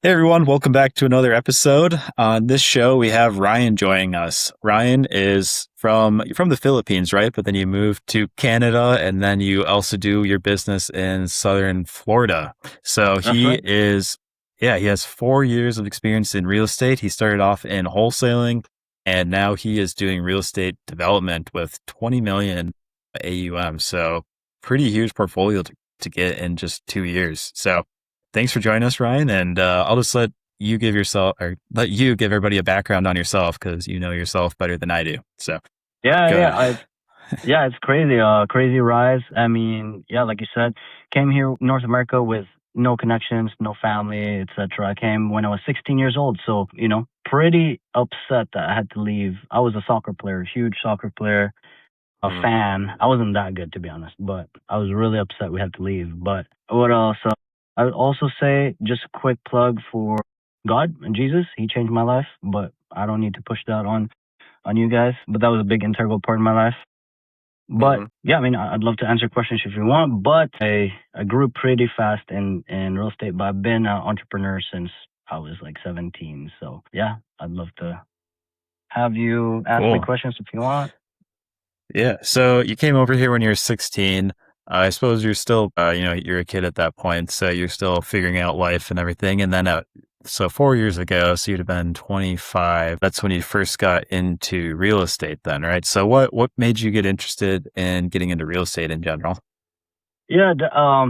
Hey everyone, welcome back to another episode. On this show, we have Ryan joining us. Ryan is from the Philippines, right? But then you moved to Canada and then you also do your business in Southern Florida. So That's right. he has 4 years of experience in real estate. He started off in wholesaling and now he is doing real estate development with 20 million AUM. So pretty huge portfolio to get in just 2 years. So thanks for joining us, Ryan. And I'll just let you give everybody a background on yourself because you know yourself better than I do. So Yeah, go yeah, ahead. it's crazy, crazy rise. I mean, yeah, like you said, came here North America with no connections, no family, etc. I came when I was 16 years old, so pretty upset that I had to leave. I was a soccer player, huge soccer player, a Mm. fan. I wasn't that good to be honest, but I was really upset we had to leave. But what else? I would also say just a quick plug for God and Jesus. He changed my life, but I don't need to push that on you guys. But that was a big integral part of my life. But Hmm. yeah, I mean, I'd love to answer questions if you want. But I grew pretty fast in real estate. But I've been an entrepreneur since I was like 17. So yeah, I'd love to have you ask me Cool. questions if you want. Yeah. So you came over here when you were 16. I suppose you're still, you're a kid at that point. So you're still figuring out life and everything. And then, so 4 years ago, so you'd have been 25. That's when you first got into real estate then, right? So what made you get interested in getting into real estate in general? Yeah.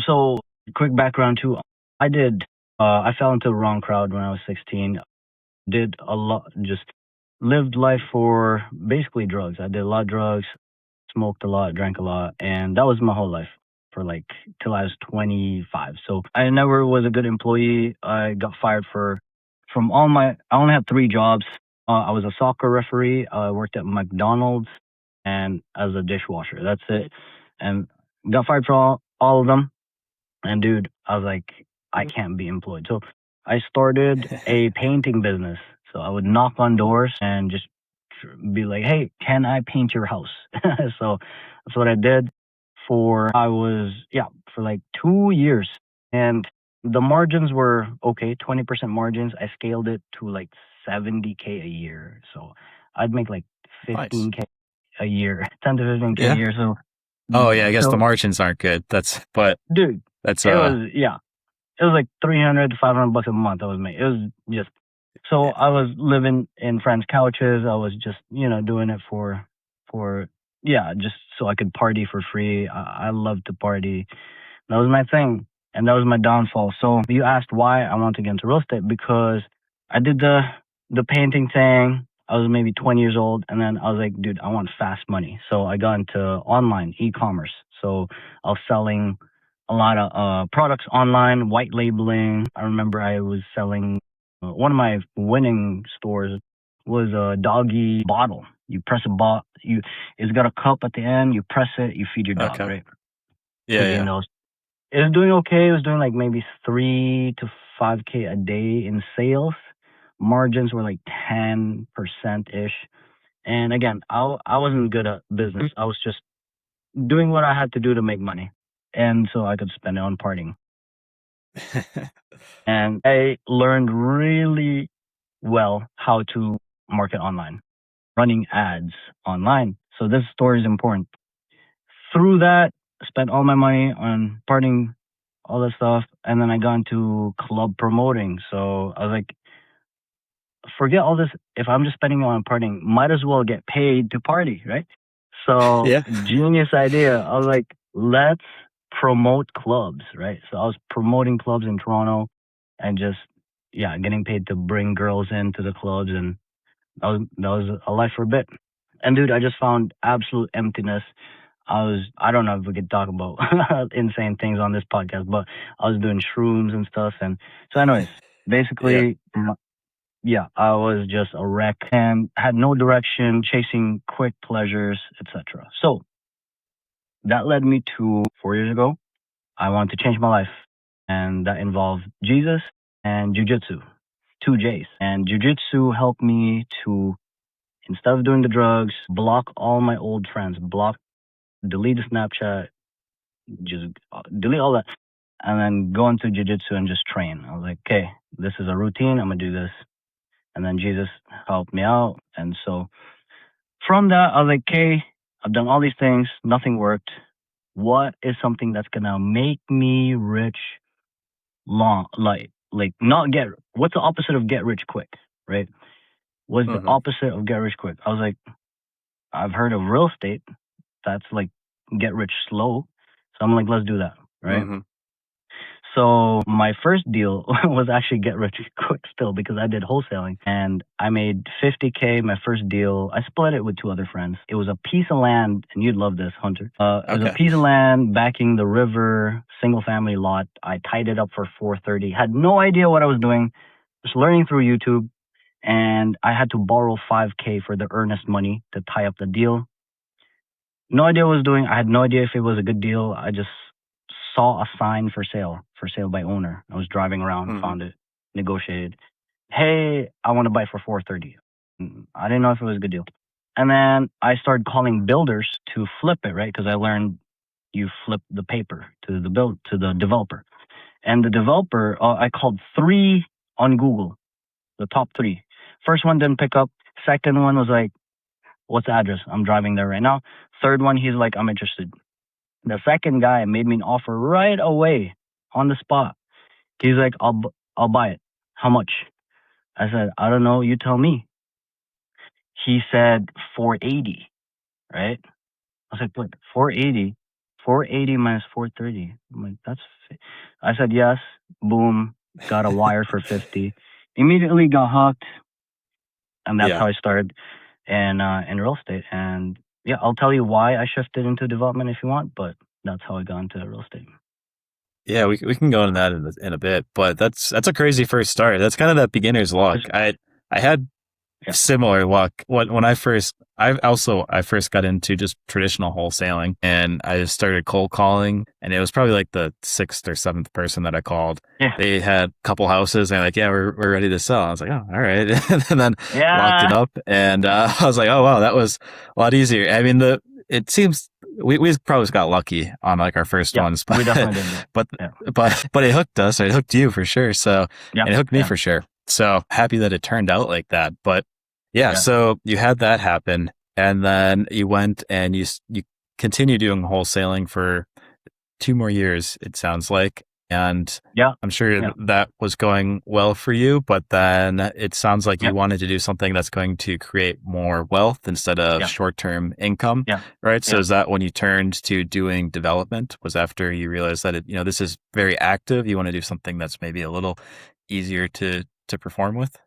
So quick background too. I did. I fell into the wrong crowd when I was 16. Did a lot. Just lived life for basically drugs. I did a lot of drugs, smoked a lot, drank a lot, and that was my whole life for like till I was 25. So I never was a good employee. I got fired from all my. I only had three jobs. I was a soccer referee. I worked at McDonald's and as a dishwasher. That's it. And got fired for all of them. And dude, I was like, I can't be employed. So I started a painting business. So I would knock on doors and just be like, hey, can I paint your house? So that's what I did for like 2 years. And the margins were okay, 20% margins. I scaled it to like 70K a year. So I'd make like Nice. 15K a year, 10 to 15K a Yeah. year. Oh yeah, I guess the So margins aren't good. But dude, that's it was, yeah, it was like 300 to 500 bucks a month I was making. It was just, so I was living in friends' couches. I was just, doing it for, yeah, just so I could party for free. I love to party. That was my thing. And that was my downfall. So you asked why I wanted to get into real estate because I did the painting thing. I was maybe 20 years old. And then I was like, dude, I want fast money. So I got into online e-commerce. So I was selling a lot of products online, white labeling. I remember I was selling one of my winning stores was a doggy bottle. You press a bot, it's got a cup at the end. You press it, you feed your dog, okay. right? Yeah, Because yeah. it was doing okay. It was doing like maybe 3 to 5K a day in sales. Margins were like 10% ish. And again, I wasn't good at business. I was just doing what I had to do to make money, and so I could spend it on partying. And I learned really well how to market online, running ads online. So this story is important. Through that, I spent all my money on partying, all that stuff, and then I got into club promoting. So I was like, forget all this. If I'm just spending it on partying, might as well get paid to party, right? So Yeah. genius idea. I was like, let's promote clubs, right? So I was promoting clubs in Toronto and just getting paid to bring girls into the clubs, and that was a life for a bit. And dude, I just found absolute emptiness. I don't know if we could talk about insane things on this podcast, but I was doing shrooms and stuff. And so anyways, Yeah. basically, yeah, I was just a wreck and had no direction, chasing quick pleasures, etc. So that led me to 4 years ago. I wanted to change my life, and that involved Jesus and Jiu Jitsu, two J's. And Jiu Jitsu helped me to, instead of doing the drugs, block all my old friends, delete the Snapchat, just delete all that. and then go into jiu-jitsu and just train. I was like, okay, this is a routine. I'm gonna do this, and then Jesus helped me out, and so from that, I was like, okay, I've done all these things, nothing worked. What is something that's gonna make me rich long, like not get? What's the opposite of get rich quick, right? What's the Mm-hmm. opposite of get rich quick? I was like, I've heard of real estate. That's like get rich slow. So I'm like, let's do that, right? Mm-hmm. So my first deal was actually get rich quick still because I did wholesaling and I made 50K my first deal. I split it with two other friends. It was a piece of land, and you'd love this, Hunter. It was a Okay. piece of land backing the river, single family lot. I tied it up for 430. Had no idea what I was doing. Just learning through YouTube, and I had to borrow 5K for the earnest money to tie up the deal. No idea what I was doing. I had no idea if it was a good deal. I just saw a sign for sale by owner. I was driving around, Mm-hmm. found it, negotiated. Hey, I want to buy for 430. I didn't know if it was a good deal. And then I started calling builders to flip it, right? Because I learned you flip the paper to the developer. And the developer, I called 3 on Google, the top 3. First one didn't pick up. Second one was like, what's the address? I'm driving there right now. Third one, he's like, I'm interested. The second guy made me an offer right away on the spot. He's like, I'll buy it. How much? I said, I don't know. You tell me. He said 480, right? I was like, what? 480? 480 minus 430. I'm like, I said, yes. Boom. Got a wire for 50. Immediately got hooked. And that's Yeah. how I started in real estate. And yeah, I'll tell you why I shifted into development if you want, but that's how I got into real estate. Yeah, we can go into that in a bit, but that's a crazy first start. That's kind of that beginner's luck. I had Yeah. similar luck when I first got into just traditional wholesaling, and I just started cold calling, and it was probably like the 6th or 7th person that I called. Yeah. They had a couple houses, and they're like, yeah, we're ready to sell. I was like, oh, all right, and then locked it Yeah. up, and I was like, oh wow, that was a lot easier. I mean, it seems we probably got lucky on like our first Yeah, ones, we definitely did. but Yeah. but it hooked us. It hooked you for sure. So Yeah. and it hooked me Yeah. for sure. So happy that it turned out like that. But yeah, Yeah. so you had that happen, and then you went and you continued doing wholesaling for 2 more years, it sounds like. And Yeah. I'm sure Yeah. that was going well for you, but then it sounds like Yeah. you wanted to do something that's going to create more wealth instead of Yeah. short-term income, Yeah. right? So Yeah. is that when you turned to doing development? Was after you realized that this is very active, you want to do something that's maybe a little easier to perform with?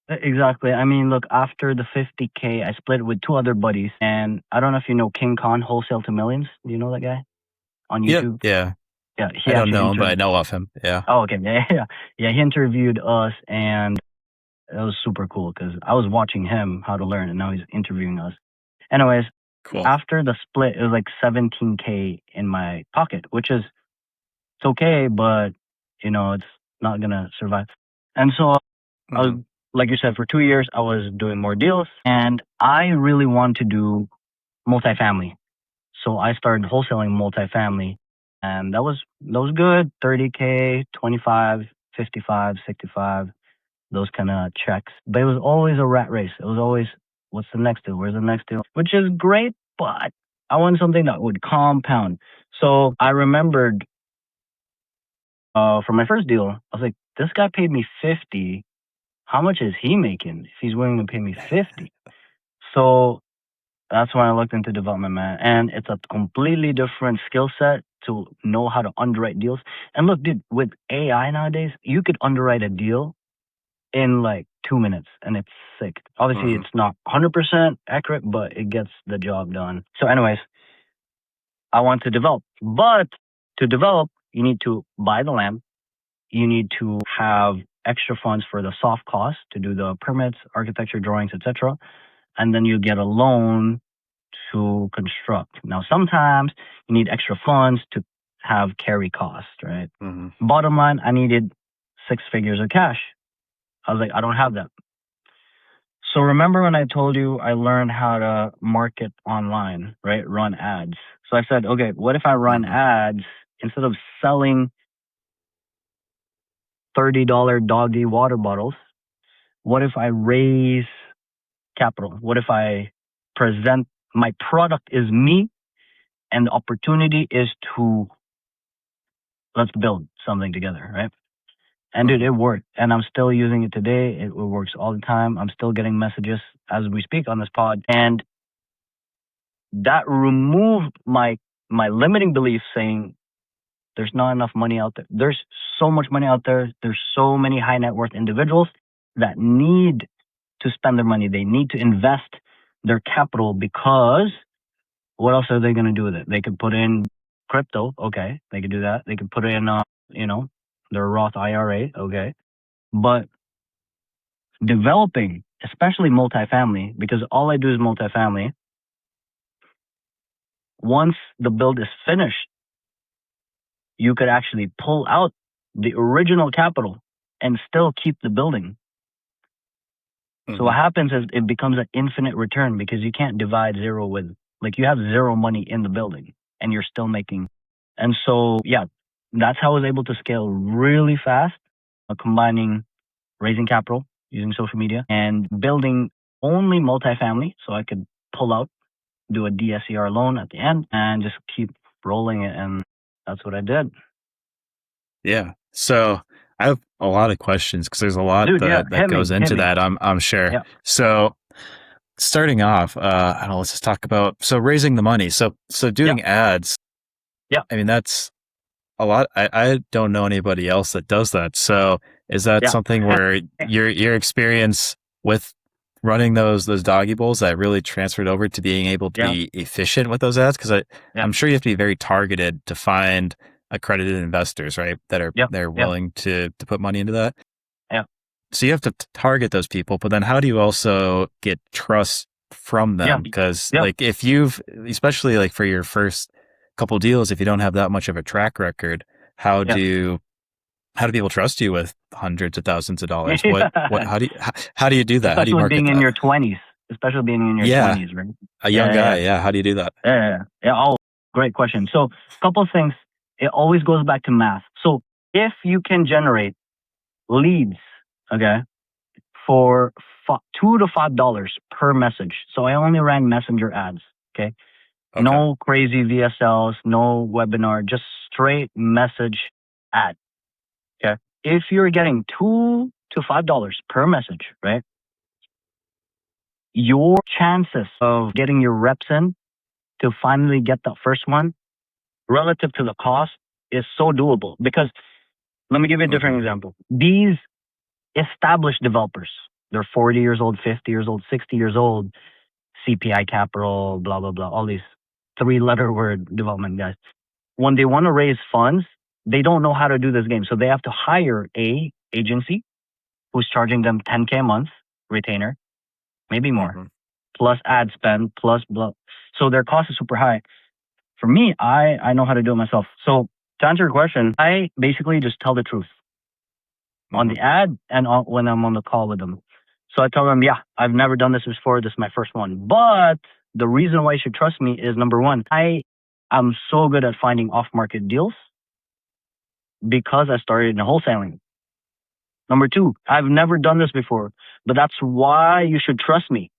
Exactly. I mean, look, after the 50K, I split it with 2 other buddies, and I don't know if you know King Khan, Wholesale to Millions. Do you know that guy on Yep. YouTube? Yeah. Yeah, I he don't actually know him, but I interviewed. know of him. Yeah. Oh, okay. Yeah, yeah, yeah. He interviewed us, and it was super cool because I was watching him how to learn, and now he's interviewing us. Anyways, Cool. after the split, it was like 17K in my pocket, which is it's okay, but it's not gonna survive. And so I was, Mhm. like you said, for 2 years I was doing more deals, and I really wanted to do multifamily. So I started wholesaling multifamily, and that was good. 30K, 25, 55, 65, those kind of checks. But it was always a rat race. It was always, what's the next deal? Where's the next deal? Which is great, but I wanted something that would compound. So I remembered for my first deal, I was like, this guy paid me 50. How much is he making if he's willing to pay me 50? So that's when I looked into development, man. And it's a completely different skill set to know how to underwrite deals. And look, dude, with AI nowadays, you could underwrite a deal in like 2 minutes and it's sick. Obviously, Mhm. it's not 100% accurate, but it gets the job done. So, anyways, I want to develop. But to develop, you need to buy the land. You need to have extra funds for the soft costs to do the permits, architecture drawings, etc. And then you get a loan to construct. Now, sometimes you need extra funds to have carry costs, right? Mhm. Bottom line, I needed 6 figures of cash. I was like, I don't have that. So remember when I told you I learned how to market online, right? Run ads. So I said, okay, what if I run Mhm. ads instead of selling $30 doggy water bottles? What if I raise capital? What if I present my product is me and the opportunity is to let's build something together, right? And dude, Mm-hmm. it worked. And I'm still using it today. It works all the time. I'm still getting messages as we speak on this pod. And that removed my limiting belief saying there's not enough money out there. There's so much money out there. There's so many high net worth individuals that need to spend their money. They need to invest their capital because what else are they going to do with it? They could put in crypto. Okay. They could do that. They could put in, their Roth IRA. Okay. But developing, especially multifamily, because all I do is multifamily. Once the build is finished, you could actually pull out the original capital and still keep the building. So what happens is it becomes an infinite return because you can't divide zero with, like you have zero money in the building and you're still making. And so, yeah, that's how I was able to scale really fast, combining raising capital using social media and building only multifamily so I could pull out, do a DSCR loan at the end and just keep rolling it. And that's what I did. Yeah. So I have a lot of questions because there's a lot Dude, yeah, that goes into that. I'm sure. Yeah. So starting off, I don't know, let's just talk about raising the money. So doing ads. Yeah. I mean, that's a lot. I don't know anybody else that does that. So is that something where your experience with running those doggy bowls that really transferred over to being able to be efficient with those ads? Because I'm sure you have to be very targeted to find accredited investors, right? That are they're willing to put money into that. Yeah. So you have to target those people, but then how do you also get trust from them? Because like if you've, especially like for your first couple deals, if you don't have that much of a track record, how do people trust you with hundreds of thousands of dollars? How do you do that? How do you market being that? in your 20s, especially being in your 20s, right? A young guy. Yeah. How do you do that? Yeah. Oh, great question. So a couple of things. It always goes back to math. So if you can generate leads, okay, for $2 to $5 per message. So I only ran messenger ads. Okay. No crazy VSLs, no webinar, just straight message ad. Okay. If you're getting $2 to $5 per message, right? Your chances of getting your reps in to finally get the first one relative to the cost is so doable. Because let me give you a different example. These established developers, they're 40 years old, 50 years old, 60 years old, CPI capital, blah, blah, blah, all these 3-letter word development guys. When they want to raise funds, they don't know how to do this game. So they have to hire a agency who's charging them $10K a month, retainer, maybe more, plus ad spend, plus blah. So their cost is super high. For me, I know how to do it myself. So to answer your question, I basically just tell the truth on the ad and when I'm on the call with them. So I tell them, yeah, I've never done this before. This is my first one. But the reason why you should trust me is number one, I'm so good at finding off-market deals because I started in wholesaling. Number two, I've never done this before, but that's why you should trust me.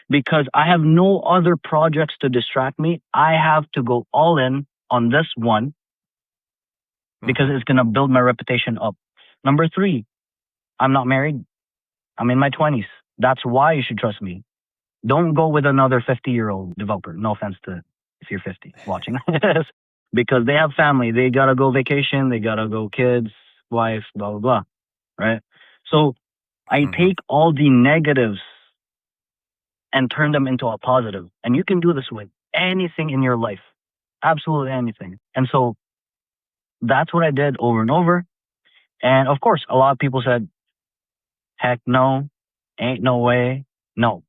Because I have no other projects to distract me. I have to go all in on this one because it's going to build my reputation up. Number three, I'm not married. I'm in my 20s. That's why you should trust me. Don't go with another 50-year-old developer. No offense to if you're 50 watching this. Because they have family. They got to go vacation. They got to go kids, wife, blah, blah, blah. Right? So I take all the negatives and turn them into a positive. And you can do this with anything in your life. Absolutely anything. And so that's what I did over and over. And of course, a lot of people said, heck no, ain't no way, no.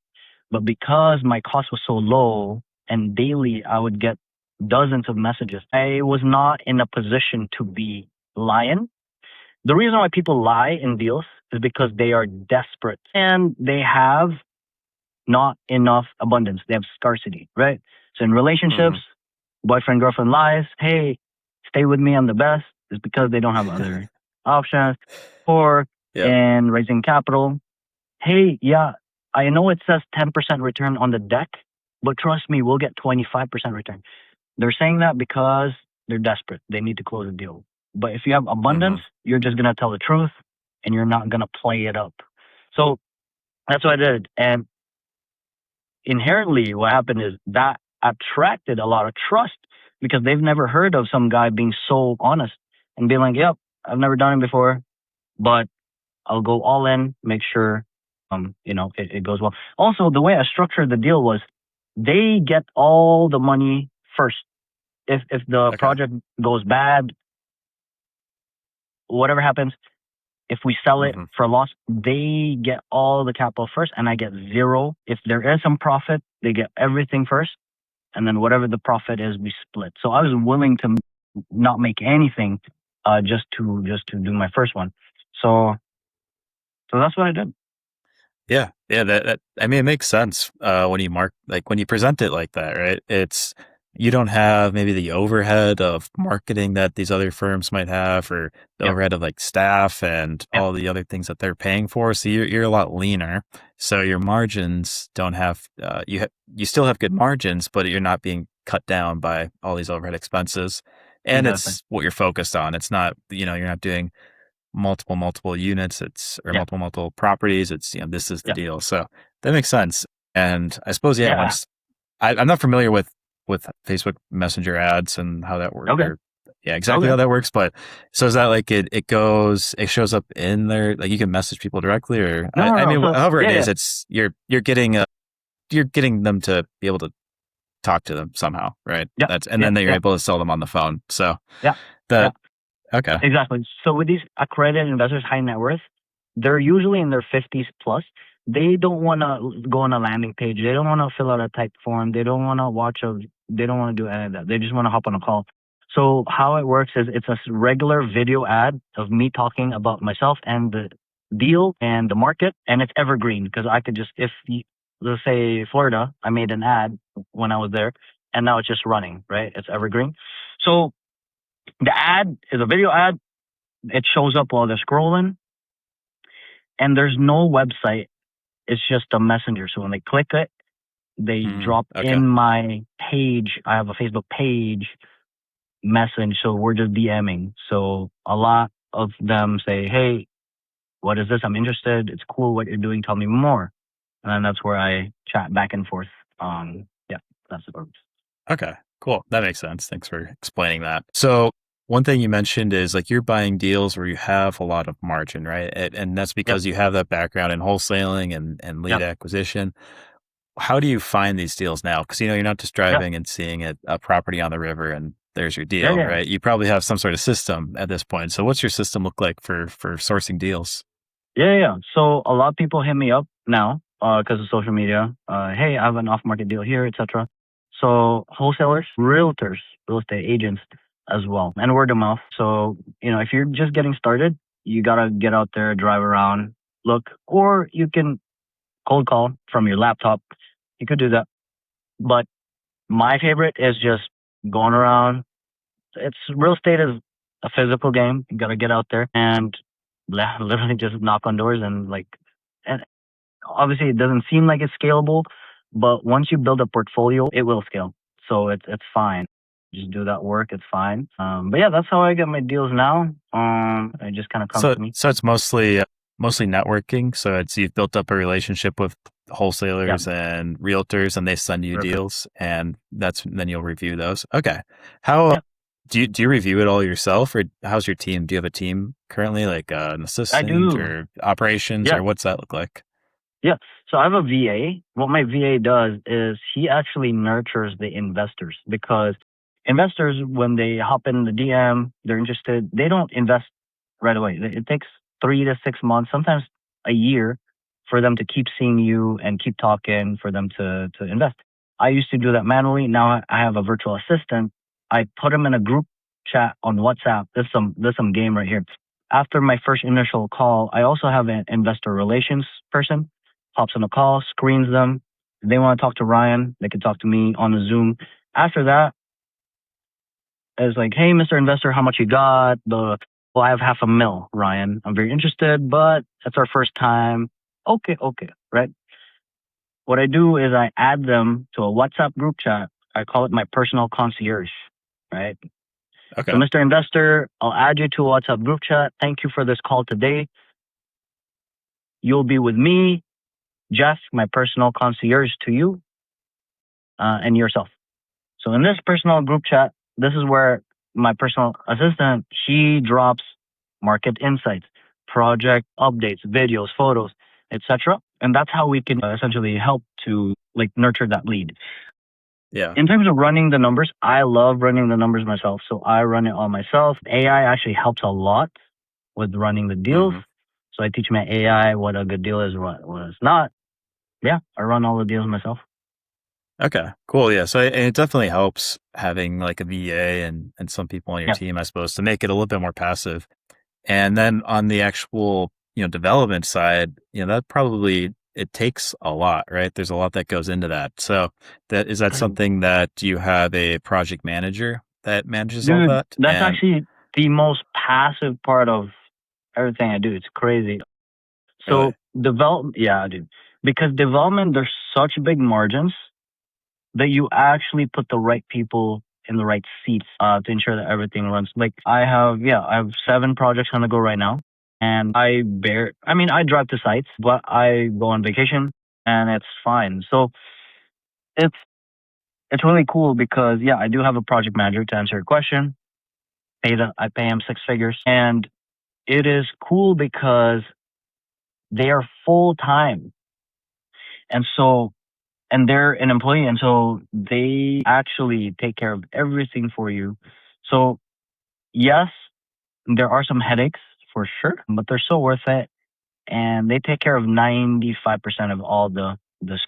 But because my cost was so low and daily I would get dozens of messages, I was not in a position to be lying. The reason why people lie in deals is because they are desperate and they have not enough abundance. They have scarcity, right? So in relationships, boyfriend, girlfriend lies, hey, stay with me, I'm the best, is because they don't have other options, or Yep. in raising capital. Hey, yeah, I know it says 10% return on the deck, but trust me, we'll get 25% return. They're saying that because they're desperate. They need to close a deal. But if you have Hmm. abundance, you're just going to tell the truth and you're not going to play it up. So that's what I did. And inherently, what happened is that attracted a lot of trust because they've never heard of some guy being so honest and being like, yep, I've never done it before, but I'll go all in, make sure, it goes well. Also, the way I structured the deal was they get all the money first. If the Okay. project goes bad, whatever happens, if we sell it Hmm. for a loss, they get all the capital first, and I get zero. If there is some profit, they get everything first, and then whatever the profit is, we split. So I was willing to not make anything, just to do my first one. So that's what I did. Yeah, yeah. That I mean, it makes sense when you when you present it like that, right? It's you don't have maybe the overhead of marketing that these other firms might have, or the Yep. overhead of like staff and Yep. all the other things that they're paying for. So you're a lot leaner. So your margins don't have you still have good margins, but you're not being cut down by all these overhead expenses. And Exactly. it's what you're focused on. It's not you're not doing multiple units, it's or Yeah. multiple properties. It's this is the Yeah. deal. So that makes sense. And I suppose Yeah. once I'm not familiar with Facebook Messenger ads and how that works, Okay. or exactly Okay. how that works. But so is that like it shows up in there, like you can message people directly, or No, no, I no. mean So however it yeah, is, yeah. it's you're getting them to be able to talk to them somehow, right? Yeah. That's and Yeah. then you're Yeah. able to sell them on the phone. So Yeah. Yeah. that okay. Exactly. So with these accredited investors, high net worth, they're usually in their 50s plus. They don't want to go on a landing page. They don't want to fill out a type form. They don't want to they don't want to do any of that. They just want to hop on a call. So how it works is it's a regular video ad of me talking about myself and the deal and the market, and it's evergreen because I could just, let's say Florida, I made an ad when I was there, and now it's just running, right? It's evergreen. So the ad is a video ad. It shows up while they're scrolling, and there's no website. It's just a messenger. So when they click it, they drop Okay. in my page. I have a Facebook page message, so we're just DMing. So a lot of them say, "Hey, what is this? I'm interested. It's cool what you're doing. Tell me more." And then that's where I chat back and forth. Yeah, that's the purpose. Okay, cool. That makes sense. Thanks for explaining that. So, one thing you mentioned is like you're buying deals where you have a lot of margin, right? And that's Yep, because you have that background in wholesaling and lead yep, acquisition. How do you find these deals now? Because you're not just yep, driving and seeing a property on the river and there's your yeah, deal, yeah. right? You probably have some sort of system at this point. So, what's your system look like for sourcing deals? Yeah, yeah. So a lot of people hit me up now because of social media. Hey, I have an off-market deal here, etc. So wholesalers, realtors, real estate agents as well, and word of mouth. So if you're just getting started, you gotta get out there, drive around, look, or you can cold call from your laptop. You could do that. But my favorite is just going around. It's real estate is a physical game. You gotta get out there and literally just knock on doors and obviously it doesn't seem like it's scalable, but once you build a portfolio, it will scale. So it's fine. Just do that work. It's fine. But yeah, that's how I get my deals now. It just kind of comes So, to me. so it's mostly networking. So it's you've built up a relationship with Yeah, wholesalers and realtors, and they send you perfect. deals, and then you'll review those. Okay, how Yeah, do you review it all yourself, or how's your team? Do you have a team currently, like an I assistant do. or operations, Yeah, or what's that look like? yeah. So I have a VA. What my VA does is he actually nurtures the investors because investors, when they hop in the DM, they're interested. They don't invest right away. It takes 3 to 6 months, sometimes a year, for them to keep seeing you and keep talking for them to invest. I used to do that manually. Now I have a virtual assistant. I put them in a group chat on WhatsApp. There's some game right here. After my first initial call, I also have an investor relations person hops on a call, screens them. If they want to talk to Ryan, they can talk to me on the Zoom. After that, it's like, hey, Mr. Investor, how much you got? well, I have half a mil, Ryan. I'm very interested, but it's our first time. Okay, okay, right? What I do is I add them to a WhatsApp group chat. I call it my personal concierge, right? So, Okay. Mr. Investor, I'll add you to a WhatsApp group chat. Thank you for this call today. You'll be with me, Jeff, my personal concierge to you, and yourself. So in this personal group chat, this is where my personal assistant, she drops market insights, project updates, videos, photos, etc. And that's how we can essentially help to like nurture that lead. Yeah. In terms of running the numbers, I love running the numbers myself. So I run it all myself. AI actually helps a lot with running the deals. Hmm. So I teach my AI what a good deal is, what is not. Yeah, I run all the deals myself. Okay, cool. Yeah. So it definitely helps having like a VA and some people on your Yeah. team, I suppose, to make it a little bit more passive. And then on the actual, development side, that probably it takes a lot, right? There's a lot that goes into that. So that something that you have a project manager that manages all Dude, that? that's And actually the most passive part of everything I do. It's crazy. really, So yeah, dude. Because development, there's such big margins that you actually put the right people in the right seats to ensure that everything runs. Like I have 7 projects on the go right now, and I drive to sites, but I go on vacation, and it's fine. So it's it's really cool because yeah, I do have a project manager to answer your question. I pay him 6 figures, and it is cool because they are full time, and so and they're an employee, and so they actually take care of everything for you. So yes, there are some headaches for sure, but they're so worth it, and they take care of 95% of all the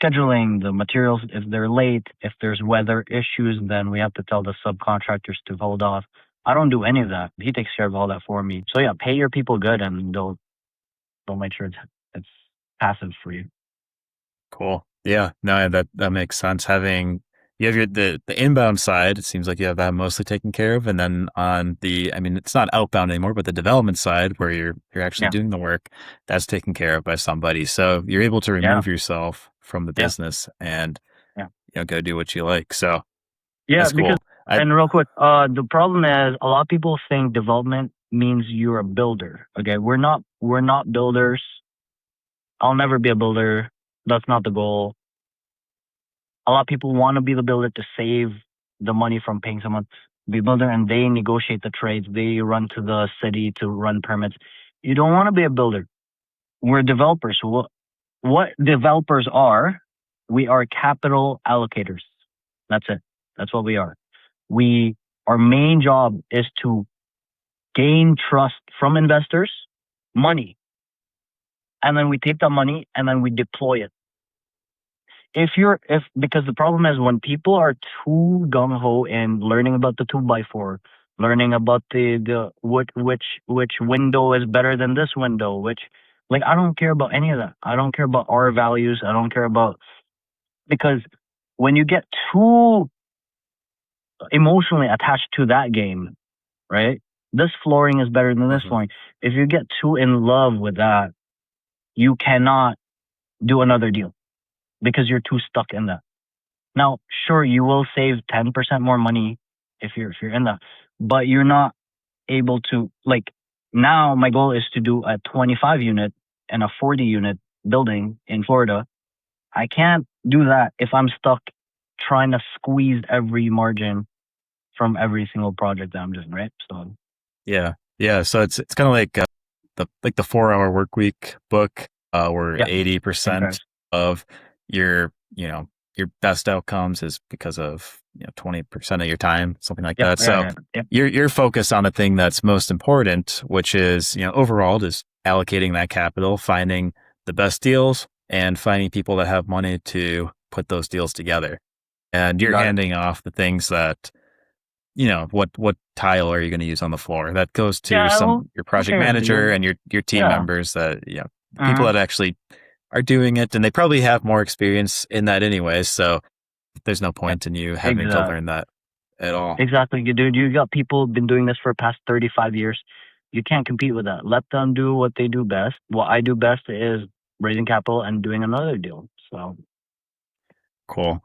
scheduling, the materials. If they're late, if there's weather issues, then we have to tell the subcontractors to hold off. I don't do any of that. He takes care of all that for me. So yeah, pay your people good, and they'll make sure it's passive for you. cool. Yeah, no, that makes sense. You have the inbound side, it seems like you have that mostly taken care of, and then on I mean, it's not outbound anymore, but the development side where you're actually Yeah, doing the work, that's taken care of by somebody. So you're able to yeah, remove yourself from the yeah, business and yeah, go do what you like. So yeah. that's Because cool. I and real quick, the problem is a lot of people think development means you're a builder. Okay, we're not builders. I'll never be a builder. That's not the goal. A lot of people want to be the builder to save the money from paying someone to be a builder, and they negotiate the trades. They run to the city to run permits. You don't want to be a builder. We're developers. What developers are, we are capital allocators. That's it. That's what we are. Our main job is to gain trust from investors, money, and then we take that money and then we deploy it. If because the problem is when people are too gung ho in learning about the 2x4, learning about the which window is better than this window, which like I don't care about any of that. I don't care about our values. I don't care about because when you get too emotionally attached to that game, right? This flooring is better than this Mhm. flooring. If you get too in love with that, you cannot do another deal because you're too stuck in that. Now, sure, you will save 10% more money if you're in that, but you're not able to like now my goal is to do a 25 unit and a 40 unit building in Florida. I can't do that if I'm stuck trying to squeeze every margin from every single project that I'm doing, right? So Yeah. Yeah. So it's kind of like the 4 hour work week book, where yeah, same 80% price. of your, your best outcomes is because of, 20% of your time, something like Yeah, that. yeah, So yeah, yeah. you're focused on the thing that's most important, which is, overall just allocating that capital, finding the best deals and finding people that have money to put those deals together. And You you're got it. handing off the things that what tile are you going to use on the floor? That goes to Yeah, well, your who project cares, manager dude? and your team Yeah. members that, people Uh-huh. that actually are doing it, and they probably have more experience in that anyway. So there's no Yeah. point in you having to Exactly. learn that at all. Exactly, dude. You got people been doing this for the past 35 years. You can't compete with that. Let them do what they do best. What I do best is raising capital and doing another deal. So Cool.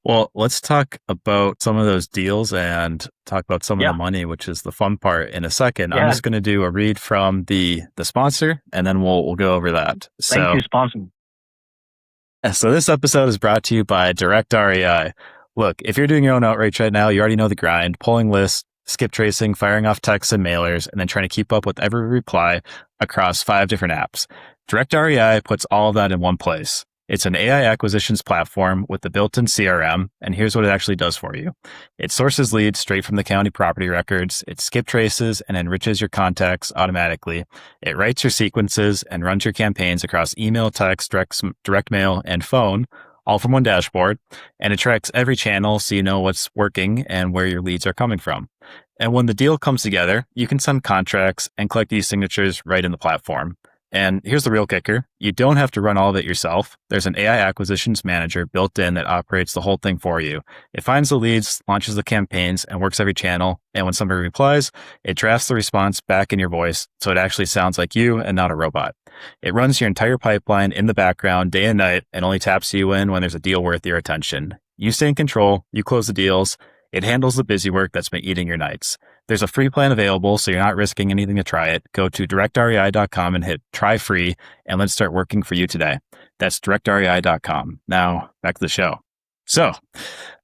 Well, let's talk about some of those deals and talk about some of the yeah, money, which is the fun part in a second. I'm yeah. just going to do a read from the sponsor and then we'll go over that. Thank you, So, sponsor. this episode is brought to you by DirectREI. Look, if you're doing your own outreach right now, you already know the grind, pulling lists, skip tracing, firing off texts and mailers, and then trying to keep up with every reply across 5 different apps. DirectREI puts all of that in one place. It's an AI acquisitions platform with the built-in CRM, and here's what it actually does for you. It sources leads straight from the county property records, it skip traces and enriches your contacts automatically. It writes your sequences and runs your campaigns across email, text, direct mail, and phone, all from one dashboard, and it tracks every channel so you know what's working and where your leads are coming from. And when the deal comes together, you can send contracts and collect these signatures right in the platform. And here's the real kicker. You don't have to run all of it yourself. There's an AI acquisitions manager built in that operates the whole thing for you. It finds the leads, launches the campaigns, and works every channel. And when somebody replies, it drafts the response back in your voice so it actually sounds like you and not a robot. It runs your entire pipeline in the background day and night and only taps you in when there's a deal worth your attention. You stay in control, you close the deals, it handles the busy work that's been eating your nights. There's a free plan available, so you're not risking anything to try it. Go to directrei.com and hit try free, and let's start working for you today. That's directrei.com. Now, back to the show. So,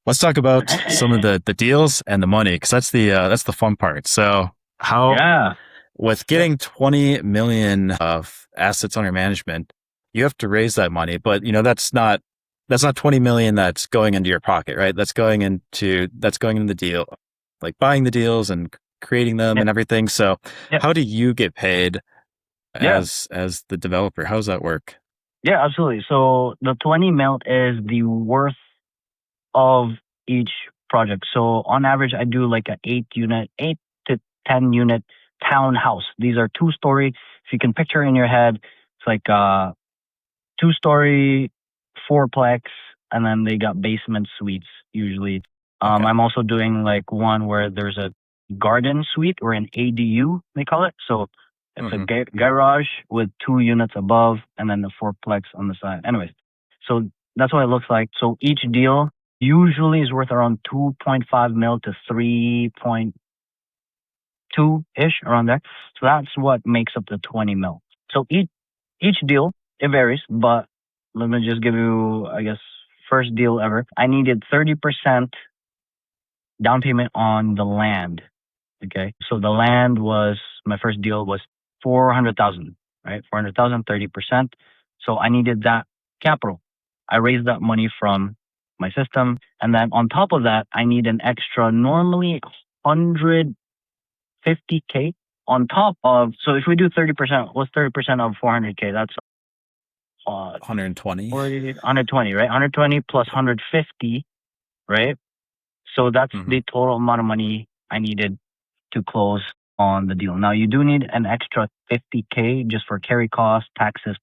let's talk about some of the deals and the money, because that's the fun part. So, Yeah, with getting 20 million of assets under management, you have to raise that money, but that's not 20 million that's going into your pocket, right? That's going into the deal, like buying the deals and creating them yeah, and everything. So yeah, how do you get paid yeah, as the developer? How does that work? yeah. Absolutely. So the 20 mil is the worth of each project. So on average, I do like a 8 to 10 unit townhouse. These are 2-story. If you can picture in your head, it's like 2-story, fourplex, and then they got basement suites usually. Okay. I'm also doing like one where there's a garden suite or an ADU, they call it. So it's a Mm-hmm. garage with 2 units above and then the fourplex on the side. Anyways, so that's what it looks like. So each deal usually is worth around 2.5 mil to 3.2 ish, around there. So that's what makes up the 20 mil. So each deal, it varies, but let me just give you, I guess, first deal ever. I needed 30% down payment on the land. Okay. So the land was, my first deal was 400,000, right? 400,000, 30%. So I needed that capital. I raised that money from my system. And then on top of that, I need an extra, normally 150K on top of, so if we do 30%, what's 30% of 400K? That's 120. 120, right? 120 plus 150, right? So that's Mm-hmm. the total amount of money I needed to close on the deal. Now you do need an extra 50K just for carry costs, taxes,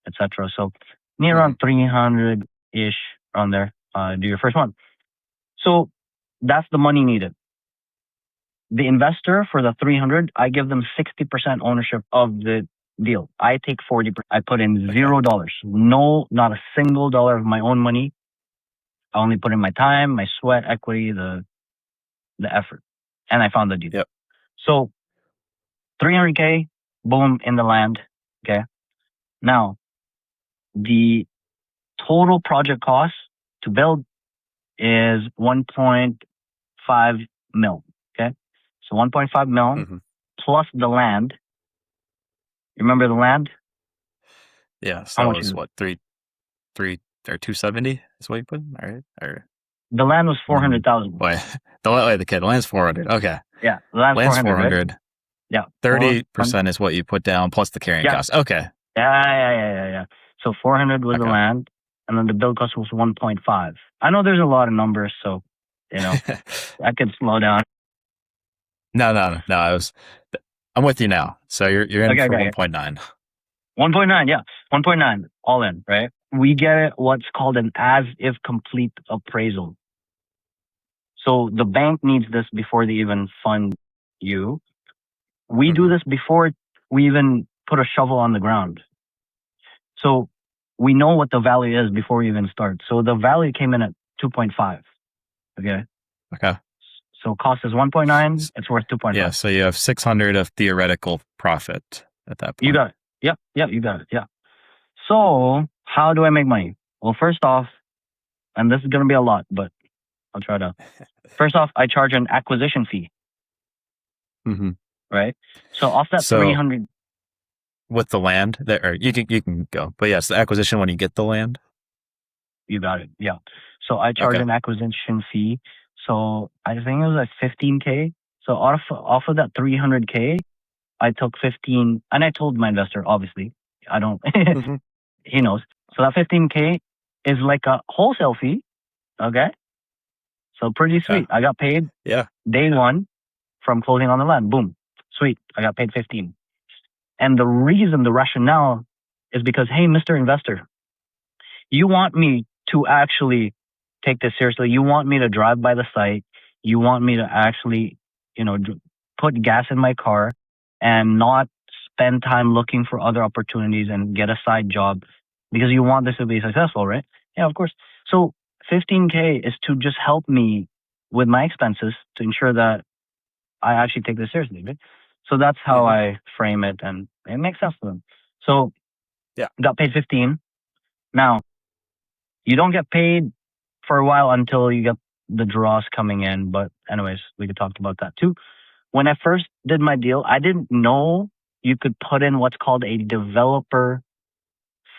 etc. So near around 300 ish on there. Do your first one. So that's the money needed. The investor for the 300, I give them 60% ownership of the deal. I take 40%. I put in Okay. $0. No, not a single dollar of my own money. I only put in my time, my sweat, equity, the effort, and I found the deal. Yep. So 300K, boom, in the land. Okay. Now the total project cost to build is 1.5 mil. Okay. So 1.5 mil Mm-hmm. plus the land. You remember the land? Yeah. So How that much was is it? what, three or 270 is what you put? All right. Or The land was 400,000. boy, the land's 400. Okay. Yeah. The land's Land's 400, right? 400. Yeah. 30% is what you put down plus the carrying Yeah. cost. Okay. Yeah. So 400 was the Okay. land, and then the build cost was 1.5. I know there's a lot of numbers, so I could slow down. No. I'm with you now. So you're in Okay. for 1.9. 1.9, yeah. 1.9 all in, right? We get what's called an as if complete appraisal. So the bank needs this before they even fund you. We do Mhm. this before we even put a shovel on the ground. So we know what the value is before we even start. So the value came in at 2.5. Okay. Okay. So cost is 1.9. S- It's worth Yeah. 2.5. So you have 600 of theoretical profit at that You point. got it. Yep. Yep. You got it. Yeah. So how do I make money? Well, first off, and this is going to be a lot, but I'll try to. First off, I charge an acquisition fee, Hmm. right? So off that So 300, with the land there, or you can go, but yes, the acquisition when you get the land. you got it. Yeah. So I charge Okay. an acquisition fee. So I think it was like 15K. So off of that 300K, I took 15, and I told my investor, obviously, I don't, Hmm. he knows. So that 15K is like a wholesale fee. Okay. So pretty Okay. sweet. I got paid Yeah. day one from closing on the land. Boom. Sweet. I got paid 15. And the reason, the rationale is because, hey, Mr. Investor, you want me to actually take this seriously. You want me to drive by the site. You want me to actually, put gas in my car and not spend time looking for other opportunities and get a side job because you want this to be successful, right? Yeah, of course. So 15K is to just help me with my expenses to ensure that I actually take this seriously, right? So that's how Hmm. I frame it, and it makes sense to them. So Yeah. got paid 15. Now, you don't get paid for a while until you get the draws coming in. But anyways, we could talk about that too. When I first did my deal, I didn't know you could put in what's called a developer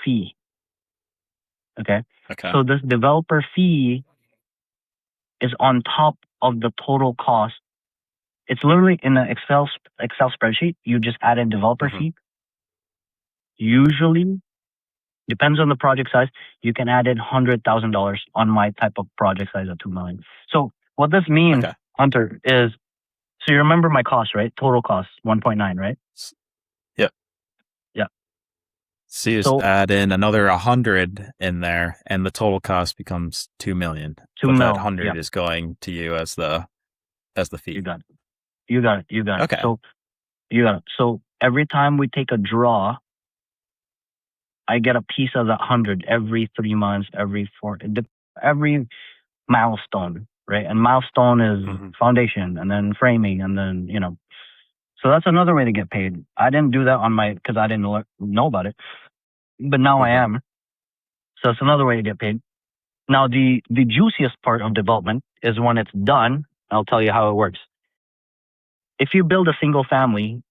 fee. Okay. Okay. So this developer fee is on top of the total cost. It's literally in an Excel spreadsheet. You just add in developer Hmm. fee. Usually, depends on the project size. You can add in $100,000 on my type of project size at 2 million. So what this means, Okay. Hunter, is so you remember my cost, right? Total cost 1.9, right? S- Yep. Yeah. So you just So add in another 100 in there, and the total cost becomes 2 million. 2 But that mil. Yeah. 100 is going to you as the You fee. got it. You got it. You got it. Okay. So you got it. So every time we take a draw, I get a piece of that 100 every 3 months, every milestone, right? And milestone is Hmm. foundation and then framing and then, so that's another way to get paid. I didn't do that because I didn't know about it, but now I Hmm. am. So it's another way to get paid. Now, the juiciest part of development is when it's done. I'll tell you how it works. If you build a single family,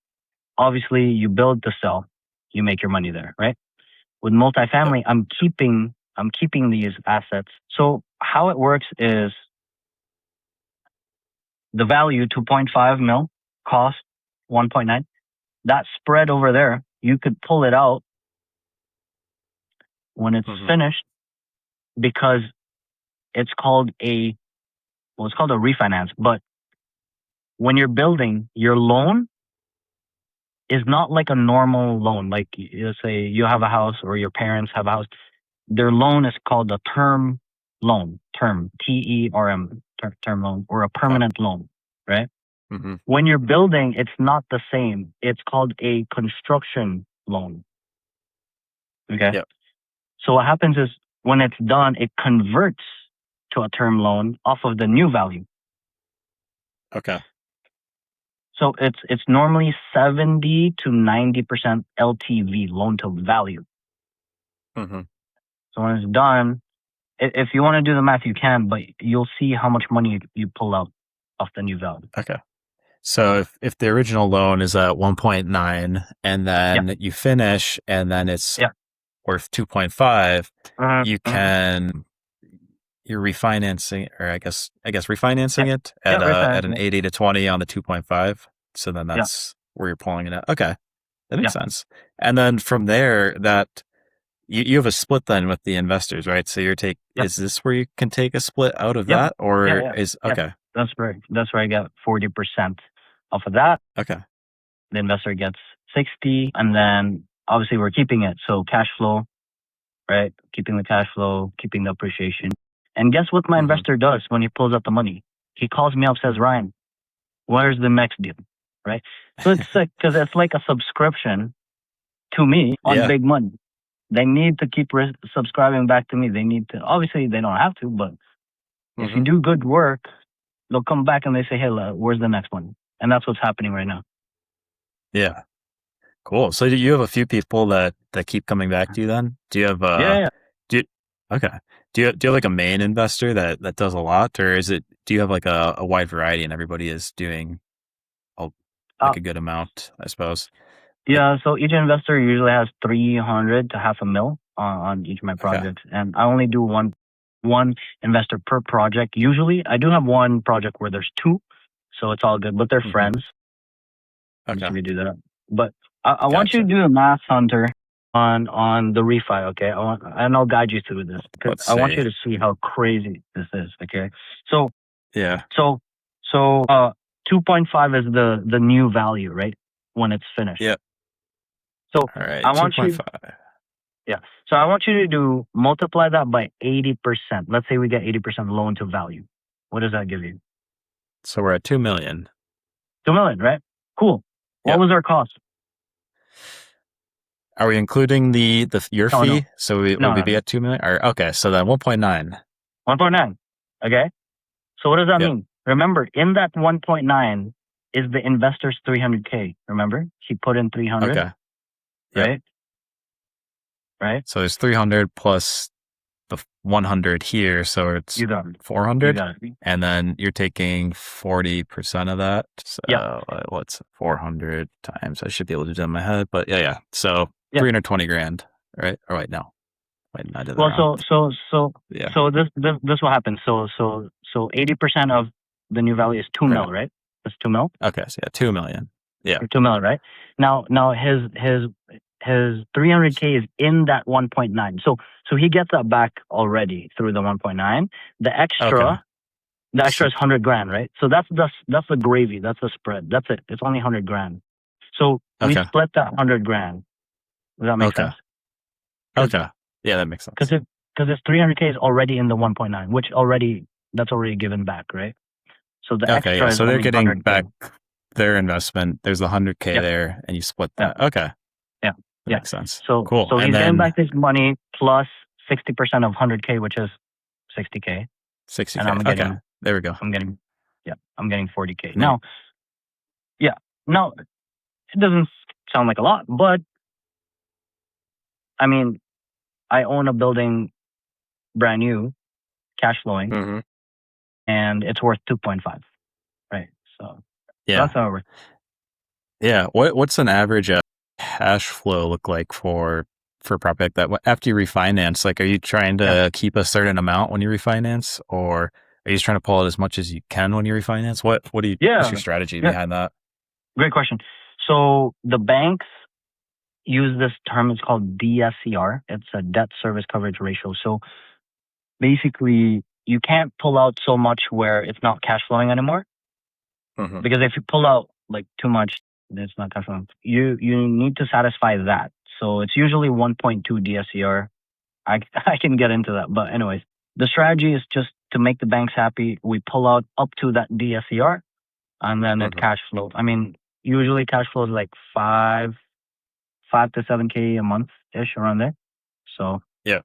obviously you build to sell, you make your money there, right? With Yep. multifamily, I'm keeping these assets. So how it works is the value 2.5 mil, cost 1.9. That spread over there, you could pull it out when it's Hmm. finished because it's called it's called a refinance. But when you're building, your loan is not like a normal loan. Like you say you have a house or your parents have a house. Their loan is called a term loan, TERM, term loan, or a Okay. permanent loan, right? Hmm. When you're building, it's not the same. It's called a construction loan. Okay. Yep. So what happens is when it's done, it converts to a term loan off of the new value. Okay. So it's normally 70 to 90% LTV, loan to value. Hmm. So when it's done, if you want to do the math, you can, but you'll see how much money you pull out off the new value. Okay. So if the original loan is at 1.9 and Yeah, then you finish and then it's yeah. worth 2.5, Mhm, you mhm. can you're refinancing, or I guess Yeah, refinancing it yeah, at refinance. an Yeah, 80 to 20 on the 2.5. So then yeah, that's where you're pulling it at. Okay. That yeah, makes sense. And then from there, that you have a split then with the investors, right? So yeah, is this where you can take a split out of yeah, that, yeah, or yeah, is yeah. okay? That's where I get 40% off of that. Okay. The investor gets 60, and then obviously we're keeping it. So cash flow, right? Keeping the cash flow, keeping the appreciation. And guess what my Hmm. investor does when he pulls out the money? He calls me up, says, Ryan, where's the next deal? right? So it's like, because it's like a subscription to me on Yeah. big money. They need to keep subscribing back to me. They need to, obviously they don't have to, but if you Hmm. do good work, they'll come back and they say, hey, where's the next one? And that's what's happening right now. Yeah. Cool. So do you have a few people that keep coming back to you then? Do you have Yeah, yeah. do you, okay. Do you have like a main investor that does a lot, or do you have like a wide variety and everybody is doing a, Uh, like a good amount, I suppose? Like, yeah, so each investor usually has 300 to half a mil on each of my okay. projects. And I only do one investor per project. Usually I do have one project where there's two, so it's all good, but they're Hmm. friends. I'm just Okay. gonna do that. But I want you to Gotcha. do a math, Hunter, on the refi, okay? And I'll guide you through this because Let's I want see. you to see how crazy this is, okay? So Yeah. so so 2.5 is the new value, right? When it's finished. Yep. So All right. I want you 2.5. yeah. So I want you to multiply that by 80%. Let's say we get 80% loan to value. What does that give you? So we're at 2 million. 2 million, right? Cool. What Yep. was our cost? Are we including your No, no. fee? So No, would we no, be no. at 2 million? Or okay, so then 1.9. 1.9. Okay. So what does that Yep. mean? Remember, in that 1.9 is the investor's 300K. Remember? He put in 300, Okay. Yep. right? Right? So there's 300 plus the 100 here, so it's You got it. You 400, got it. and then you're taking 40% of that. So Yeah. what's 400 times? I should be able to do it in my head, but yeah. So Yeah. 320 grand, right? Oh wait, no, wait, I did that Well, wrong. Yeah. so this will happen. So 80% of the new value is 2 Okay. mil, right? That's 2 mil. Okay. So yeah, 2 million. Yeah. Or 2 mil, right? Now his 300K is in that 1.9. So he gets that back already through the 1.9. The Okay. extra the extra So, is 100 grand, right? So that's the gravy. That's the spread. That's it. It's only 100 grand. So we okay. split that 100 grand. Does that make Okay. sense? Because Okay. Yeah, that makes sense. because his 300K is already in the 1.9, which that's already given back, right? So the Okay. Yeah. extra is So they're only getting 100K. back their investment. There's 100K Yeah, there, and you split yeah, that. Okay. yeah, That yeah. makes sense. So Cool. so And he's getting then back this money plus 60% of 100K, which is 60K, and 60K. Okay. There we go. I'm getting yeah, I'm getting 40K. And then, Yeah, now it doesn't sound like a lot, but I mean, I own a building brand new, cash flowing, mhm. and it's worth 2.5, right? So that's Yeah. how it works. Yeah. What's an average cash flow look like for a project that after you refinance? Like, are you trying Yeah, to keep a certain amount when you refinance, or are you just trying to pull out as much as you can when you refinance? What's yeah, your strategy yeah. behind that? Great question. So the banks use this term. It's called DSCR. It's a debt service coverage ratio. So basically, you can't pull out so much where it's not cash flowing anymore. Hmm. Because if you pull out like too much, it's not cash flowing. You need to satisfy that. So it's usually 1.2 DSCR. I can get into that, but anyways, the strategy is just to make the banks happy. We pull out up to that DSCR, and then it Hmm. cash flows. I mean, usually cash flows like five to 7K a month ish around there. So Yeah.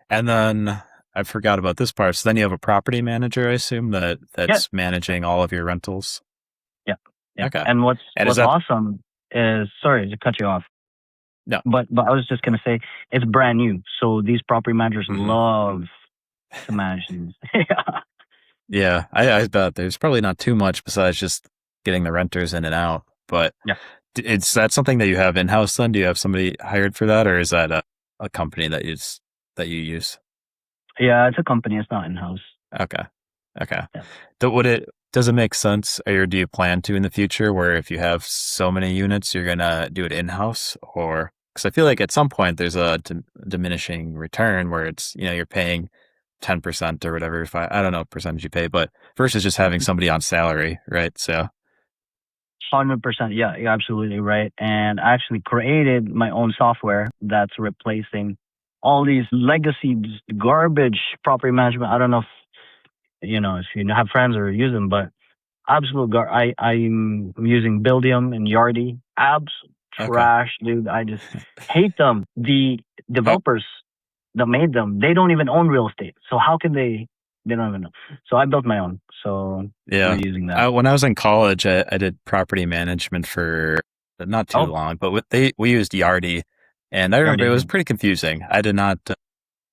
And then I forgot about this part. So then you have a property manager, I assume, yeah, that's managing all of your rentals. yeah, yeah. Okay. And And is what's that awesome is, sorry to cut you off, no? but I was just gonna say it's brand new. So these property managers Hmm. love to manage these. Yeah, Yeah, I bet there's probably not too much besides just getting the renters in and out. But yeah, is that something that you have in house then? Do you have somebody hired for that, or is that a company that you use? yeah. It's a company. It's not in house. Okay. Okay. Yeah, Does it make sense, or do you plan to in the future where if you have so many units, you're gonna do it in house, or because I feel like at some point there's a diminishing return where it's you're paying 10% or whatever. If I don't know what percentage you pay, but versus just having somebody on salary, right? So 100%. Yeah, you're absolutely right. And I actually created my own software that's replacing all these legacy garbage property management. I don't know if you have friends or use them, but absolute I'm using Buildium and Yardi. Okay. Trash, dude. I just hate them. The Oh, developers that made them, they don't even own real estate. So how can they? They don't even know. So I built my own. So we're yeah. using that. When I was in college, I did property management for not too Oh, long, but we used Yardi, and I remember Yardi. it was Yeah, pretty confusing. I did not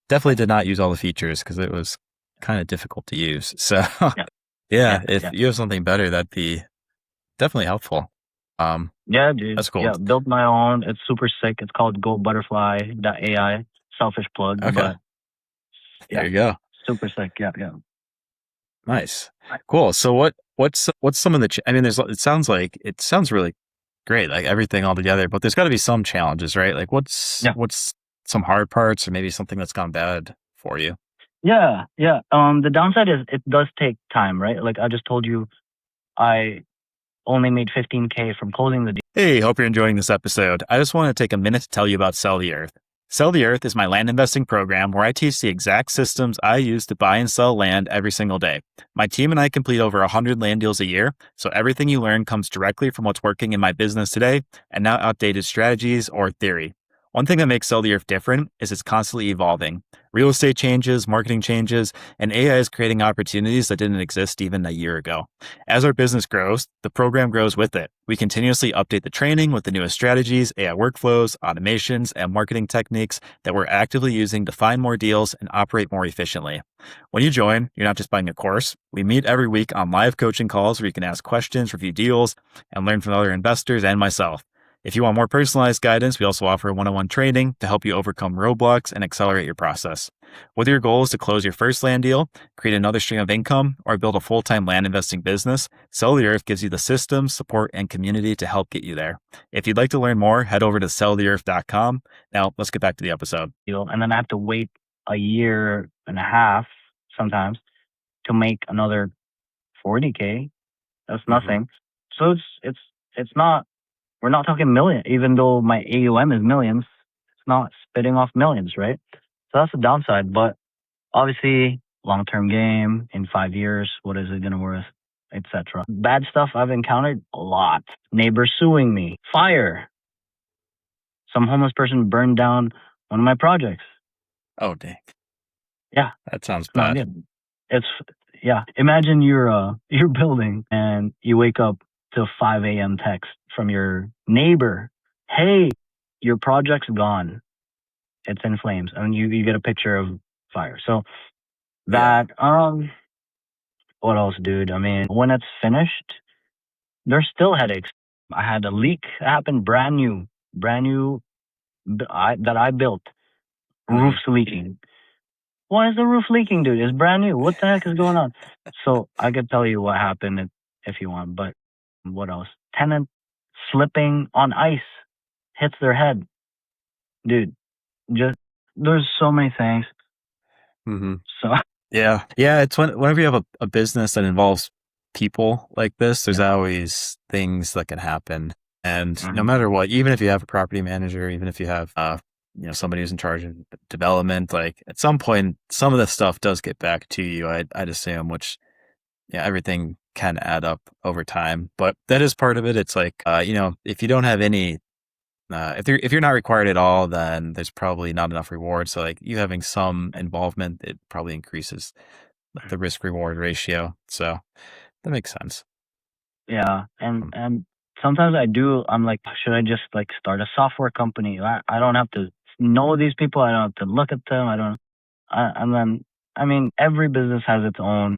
definitely did not use all the features because it was kind of difficult to use. So yeah, yeah, yeah, if yeah. you have something better, that'd be definitely helpful. Um, Yeah, dude. that's cool. Yeah, built my own. It's super sick. It's called Go Butterfly AI. Selfish plug, Okay, but there yeah, you go. super sick. Yeah, yeah. Nice, cool. So what's some of the? I mean, it sounds really great, like everything all together. But there's got to be some challenges, right? Like Yeah, what's some hard parts, or maybe something that's gone bad for you. yeah, yeah. The downside is it does take time, right? Like I just told you, I only made 15K from closing the deal. Hey, hope you're enjoying this episode. I just want to take a minute to tell you about Sell the Earth. Sell the Earth is my land investing program where I teach the exact systems I use to buy and sell land every single day. My team and I complete over 100 land deals a year, so everything you learn comes directly from what's working in my business today and not outdated strategies or theory. One thing that makes Sell the Earth different is it's constantly evolving. Real estate changes, marketing changes, and AI is creating opportunities that didn't exist even a year ago. As our business grows, the program grows with it. We continuously update the training with the newest strategies, AI workflows, automations, and marketing techniques that we're actively using to find more deals and operate more efficiently. When you join, you're not just buying a course. We meet every week on live coaching calls where you can ask questions, review deals, and learn from other investors and myself. If you want more personalized guidance, we also offer one-on-one training to help you overcome roadblocks and accelerate your process. Whether your goal is to close your first land deal, create another stream of income, or build a full-time land investing business, Sell the Earth gives you the systems, support, and community to help get you there. If you'd like to learn more, head over to selltheearth.com. Now, let's get back to the episode. And then I have to wait a year and a half sometimes to make another 40K. That's Mm-hmm. nothing. So it's not. We're not talking million, even though my AUM is millions. It's not spitting off millions, right? So that's the downside. But obviously, long term game in 5 years, what is it gonna worth, etc. Bad stuff I've encountered a lot. Neighbors suing me, fire. Some homeless person burned down one of my projects. Oh, dang. Yeah, That sounds it's not bad. good. It's yeah. Imagine you're building and you wake up to 5 a.m. text from your neighbor. Hey, your project's gone. It's in flames, and you get a picture of fire. So Yeah. that what else, dude? I mean, when it's finished, there's still headaches. I had a leak happen, brand new that I built. Mm-hmm. Roof's leaking. Why is the roof leaking, dude? It's brand new. What the heck is going on? So I could tell you what happened if you want, but what else? Tenant slipping on ice, hits their head, dude. Just there's so many things. Mm-hmm. So Yeah. Yeah. It's whenever you have a business that involves people like this, there's yeah, always things that can happen. And no hmm matter what, even if you have a property manager, even if you have, somebody who's in charge of development, like at some point, some of the stuff does get back to you, I'd assume, which, yeah, everything can add up over time, but that is part of it. It's like, if you don't have any, if you're not required at all, then there's probably not enough reward. So like you having some involvement, it probably increases the risk reward ratio. So that makes sense. yeah, and Um, and sometimes I do. I'm like, should I just like start a software company? I don't have to know these people. I don't have to look at them. I don't. And then I mean, every business has its own.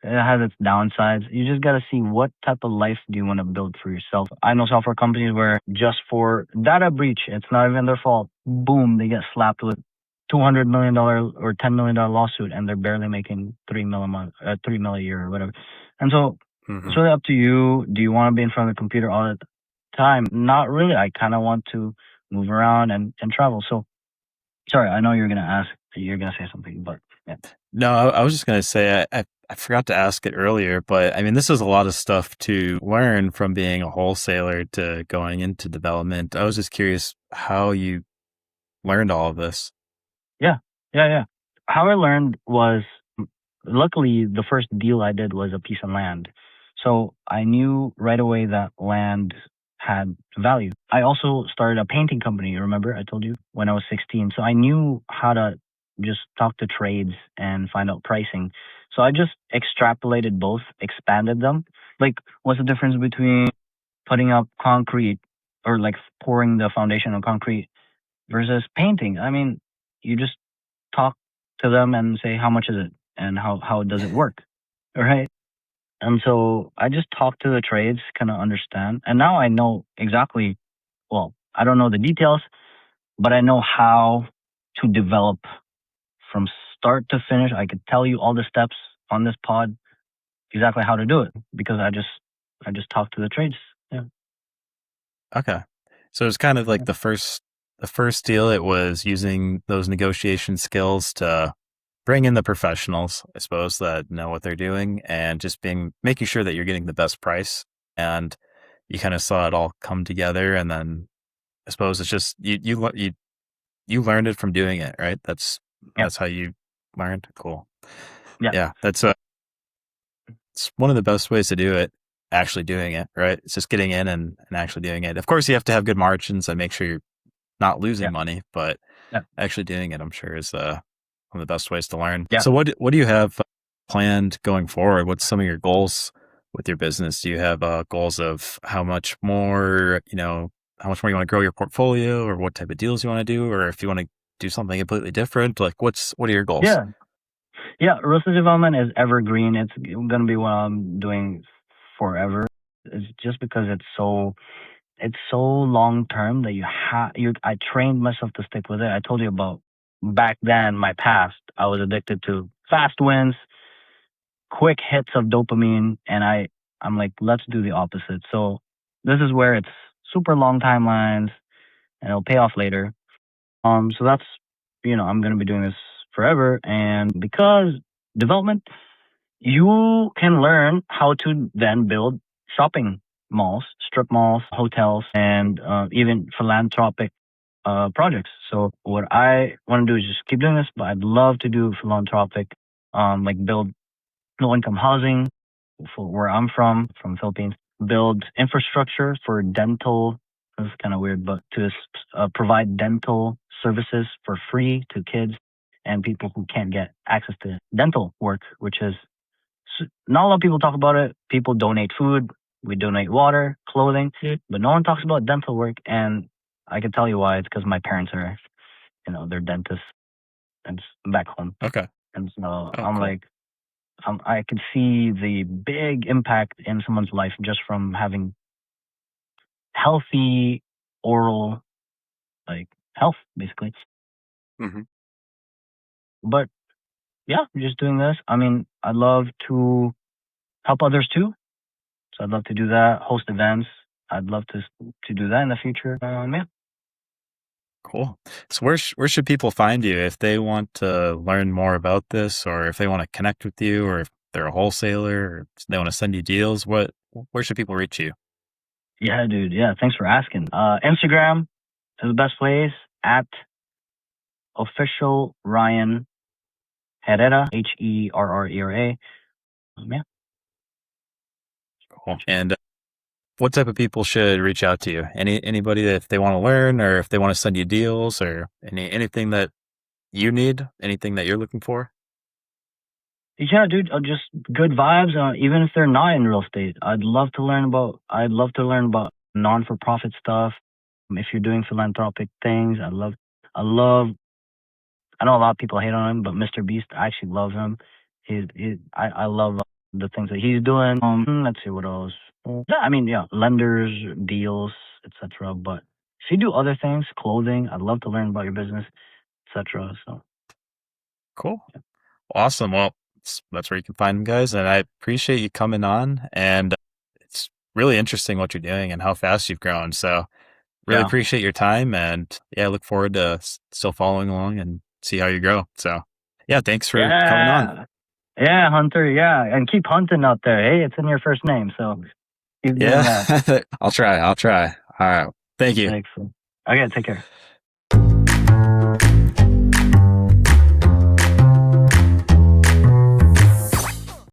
It has its downsides. You just got to see what type of life do you want to build for yourself. I know software companies where just for data breach, it's not even their fault. Boom, they get slapped with $200 million or $10 million lawsuit, and they're barely making 3 mil a month, 3 mil a year, or whatever. And so it's mhm. really up to you. Do you want to be in front of the computer all the time? Not really. I kind of want to move around and travel. So sorry, I know you're gonna ask. You're gonna say something, but yeah. No, I was just going to say, I forgot to ask it earlier, but I mean, this is a lot of stuff to learn from being a wholesaler to going into development. I was just curious how you learned all of this. Yeah, yeah, yeah. How I learned was luckily the first deal I did was a piece of land. So I knew right away that land had value. I also started a painting company, remember I told you, when I was 16. So I knew how to just talk to trades and find out pricing. So I just extrapolated both, expanded them. Like, what's the difference between putting up concrete or like pouring the foundation on concrete versus painting? I mean, you just talk to them and say, how much is it and how does it work? Right. And so I just talk to the trades, kind of understand. And now I know exactly, well, I don't know the details, but I know how to develop from start to finish. I could tell you all the steps on this pod, exactly how to do it, because I just talk to the trades. Yeah. Okay. So it's kind of like the first deal. It was using those negotiation skills to bring in the professionals, I suppose, that know what they're doing, and just making sure that you're getting the best price. And you kind of saw it all come together, and then I suppose it's just you learned it from doing it, right? That's Yeah. that's how you learned. Cool. Yeah. Yeah, it's one of the best ways to do it. Actually doing it, right? It's just getting in and actually doing it. Of course, you have to have good margins and make sure you're not losing Yeah. money, but Yeah. actually doing it, I'm sure, is one of the best ways to learn. Yeah. So, what do you have planned going forward? What's some of your goals with your business? Do you have goals of how much more, how much more you want to grow your portfolio, or what type of deals you want to do, or if you want to do something completely different? Like, what are your goals? Yeah. Yeah. Real estate development is evergreen. It's going to be what I'm doing forever. It's just because it's so long term that I trained myself to stick with it. I told you about back then, my past. I was addicted to fast wins, quick hits of dopamine, and I'm like, let's do the opposite. So this is where it's super long timelines and it'll pay off later. So that's, I'm going to be doing this forever. And because development, you can learn how to then build shopping malls, strip malls, hotels, and even philanthropic projects. So what I want to do is just keep doing this, but I'd love to do philanthropic, like build low income housing for where I'm from Philippines, build infrastructure for dental. This is kind of weird, but to provide dental services for free to kids and people who can't get access to dental work, which is not a lot of people talk about it. People donate food, we donate water, clothing, but no one talks about dental work. And I can tell you why. It's because my parents are, they're dentists and back home. Okay. And so Oh, I'm cool. like, I could see the big impact in someone's life just from having healthy oral, like health, basically. Hmm. But yeah, just doing this. I mean, I'd love to help others too. So I'd love to do that, host events. I'd love to do that in the future. Yeah. Cool. So where should people find you if they want to learn more about this, or if they want to connect with you, or if they're a wholesaler, or they want to send you deals? Where should people reach you? Yeah, dude. Yeah, thanks for asking. Instagram is the best place at official Ryan Herrera, Herrera. Yeah. Cool. And what type of people should reach out to you? Anybody that if they want to learn, or if they want to send you deals, or anything that you need, anything that you're looking for? Yeah, dude, just good vibes. Even if they're not in real estate, I'd love to learn about non-for-profit stuff. If you're doing philanthropic things, I love. I know a lot of people hate on him, but Mr. Beast, I actually love him. I love the things that he's doing. Let's see what else. Yeah, I mean, yeah, lenders, deals, etc. But if you do other things, clothing, I'd love to learn about your business, etc. So Cool. Awesome. Well, that's where you can find them, guys. And I appreciate you coming on. And it's really interesting what you're doing and how fast you've grown. So really yeah, appreciate your time. And yeah, I look forward to still following along and see how you grow. So yeah, thanks for coming on. yeah. Yeah, Hunter. Yeah, and keep hunting out there. Hey, it's in your first name, so keep doing Yeah, that. I'll try. All right. Thank you. Thanks. Okay, take care.